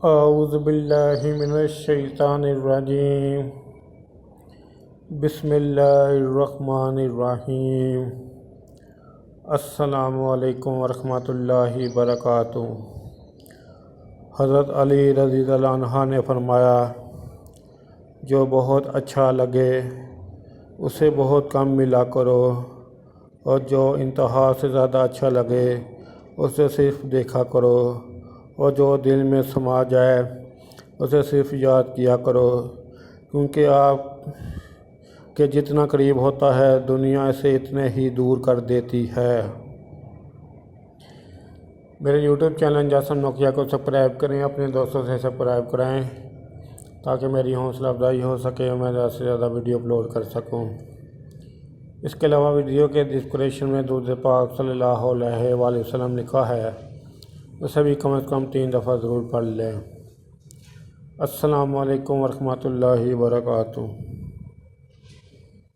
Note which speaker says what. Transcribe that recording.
Speaker 1: اعوذ باللہ من الشیطان الرجیم بسم اللہ الرحمن الرحیم السلام علیکم ورحمۃ اللہ وبرکاتہ۔ حضرت علی رضی اللہ عنہ نے فرمایا، جو بہت اچھا لگے اسے بہت کم ملا کرو، اور جو انتہا سے زیادہ اچھا لگے اسے صرف دیکھا کرو، اور جو دل میں سما جائے اسے صرف یاد کیا کرو، کیونکہ آپ کے جتنا قریب ہوتا ہے دنیا سے اتنے ہی دور کر دیتی ہے۔ میرے یوٹیوب چینل جاسم نوکیا کو سبسکرائب کریں، اپنے دوستوں سے سبسکرائب کرائیں تاکہ میری حوصلہ افزائی ہو سکے اور میں زیادہ سے زیادہ ویڈیو اپلوڈ کر سکوں۔ اس کے علاوہ ویڈیو کے ڈسکرپشن میں درود پاک صلی اللہ علیہ وآلہ وسلم لکھا ہے، اسے بھی کم از کم 3 دفعہ ضرور پڑھ لیں۔ السلام علیکم ورحمۃ اللہ وبرکاتہ۔